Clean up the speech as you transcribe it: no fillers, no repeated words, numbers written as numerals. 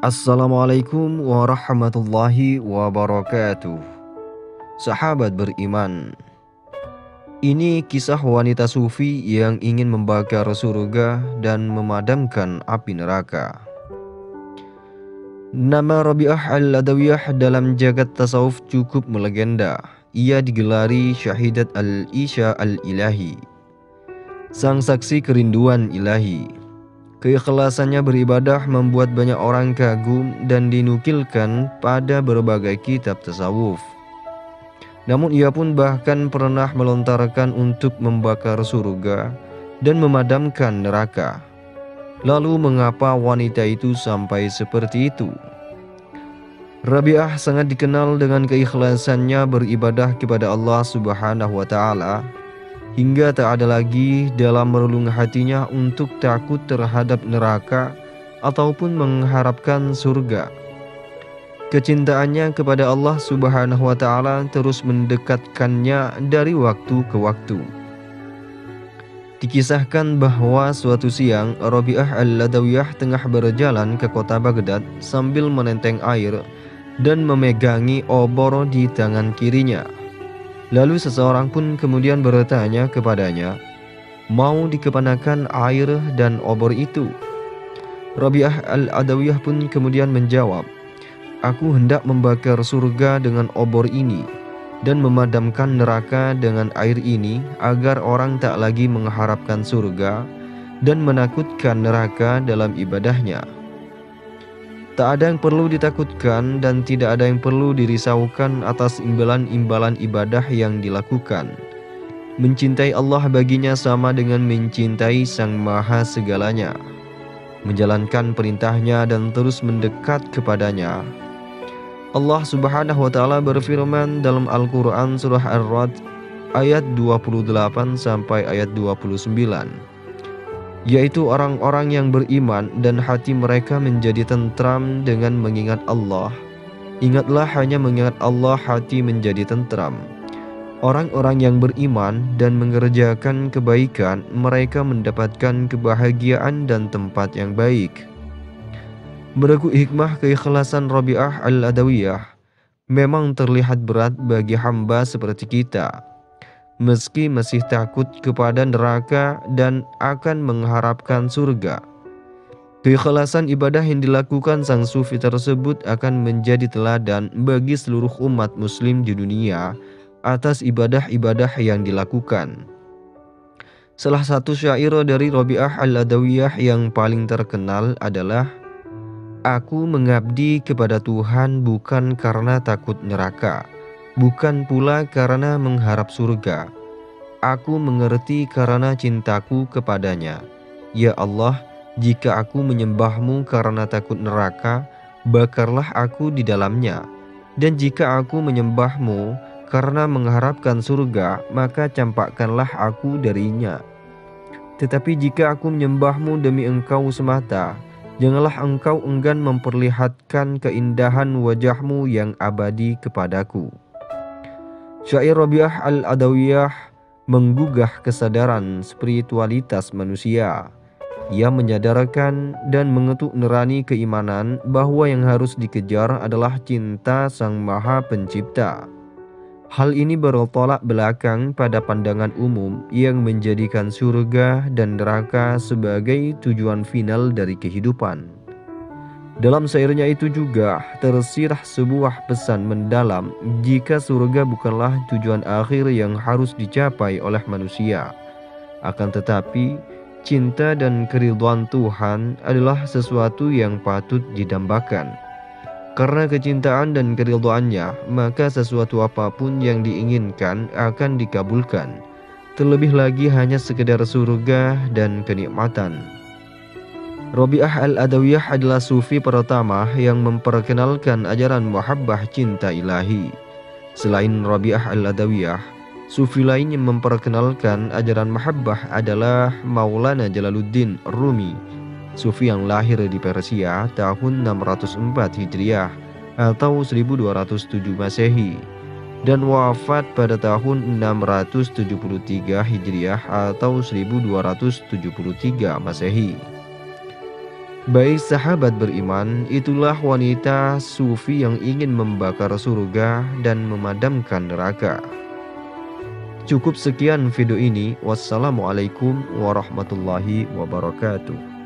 Assalamualaikum warahmatullahi wabarakatuh. Sahabat beriman, ini kisah wanita sufi yang ingin membakar surga dan memadamkan api neraka. Nama Rabi'ah al-Adawiyah dalam jagat tasawuf cukup melegenda. Ia digelari Syahidat al-Isya al-Ilahi, sang saksi kerinduan ilahi. Keikhlasannya beribadah membuat banyak orang kagum dan dinukilkan pada berbagai kitab tasawuf. Namun ia pun bahkan pernah melontarkan untuk membakar surga dan memadamkan neraka. Lalu mengapa wanita itu sampai seperti itu? Rabi'ah sangat dikenal dengan keikhlasannya beribadah kepada Allah Subhanahu wa Ta'ala, hingga tak ada lagi dalam relung hatinya untuk takut terhadap neraka ataupun mengharapkan surga. Kecintaannya kepada Allah Subhanahu wa Ta'ala terus mendekatkannya dari waktu ke waktu. Dikisahkan bahwa suatu siang Rabi'ah al-Adawiyah tengah berjalan ke kota Baghdad sambil menenteng air dan memegangi obor di tangan kirinya. Lalu seseorang pun kemudian bertanya kepadanya, mau dikemanakan air dan obor itu? Rabi'ah al-Adawiyah pun kemudian menjawab, aku hendak membakar surga dengan obor ini dan memadamkan neraka dengan air ini agar orang tak lagi mengharapkan surga dan menakutkan neraka dalam ibadahnya. Tak ada yang perlu ditakutkan dan tidak ada yang perlu dirisaukan atas imbalan-imbalan ibadah yang dilakukan. Mencintai Allah baginya sama dengan mencintai Sang Maha Segalanya. Menjalankan perintahnya dan terus mendekat kepadanya. Allah Subhanahu wa Ta'ala berfirman dalam Al-Quran surah Ar-Ra'd ayat 28 sampai ayat 29. Yaitu orang-orang yang beriman dan hati mereka menjadi tentram dengan mengingat Allah. Ingatlah, hanya mengingat Allah hati menjadi tentram. Orang-orang yang beriman dan mengerjakan kebaikan, mereka mendapatkan kebahagiaan dan tempat yang baik. Berikut hikmah keikhlasan Rabi'ah al-Adawiyah memang terlihat berat bagi hamba seperti kita, meski masih takut kepada neraka dan akan mengharapkan surga. Keikhlasan ibadah yang dilakukan sang sufi tersebut akan menjadi teladan bagi seluruh umat muslim di dunia atas ibadah-ibadah yang dilakukan. Salah satu syair dari Rabi'ah al-Adawiyah yang paling terkenal adalah, aku mengabdi kepada Tuhan bukan karena takut neraka, bukan pula karena mengharap surga. Aku mengerti karena cintaku kepadanya. Ya Allah, jika aku menyembahmu karena takut neraka, bakarlah aku di dalamnya. Dan jika aku menyembahmu karena mengharapkan surga, maka campakkanlah aku darinya. Tetapi jika aku menyembahmu demi engkau semata, janganlah engkau enggan memperlihatkan keindahan wajahmu yang abadi kepadaku. Syair Rabi'ah al-Adawiyah menggugah kesadaran spiritualitas manusia. Ia menyadarkan dan mengetuk nurani keimanan bahwa yang harus dikejar adalah cinta Sang Maha Pencipta. Hal ini bertolak belakang pada pandangan umum yang menjadikan surga dan neraka sebagai tujuan final dari kehidupan. Dalam syairnya itu juga tersirat sebuah pesan mendalam jika surga bukanlah tujuan akhir yang harus dicapai oleh manusia. Akan tetapi, cinta dan keridhaan Tuhan adalah sesuatu yang patut didambakan. Karena kecintaan dan keridhaannya, maka sesuatu apapun yang diinginkan akan dikabulkan. Terlebih lagi hanya sekedar surga dan kenikmatan. Rabi'ah al-Adawiyah adalah sufi pertama yang memperkenalkan ajaran muhabbah cinta ilahi. Selain Rabi'ah al-Adawiyah, Sufi lain yang memperkenalkan ajaran mahabbah adalah Maulana Jalaluddin Rumi, sufi yang lahir di Persia tahun 604 Hijriah atau 1207 Masehi dan wafat pada tahun 673 Hijriah atau 1273 Masehi. Baik sahabat beriman, itulah wanita sufi yang ingin membakar surga dan memadamkan neraka. Cukup sekian video ini. Wassalamualaikum warahmatullahi wabarakatuh.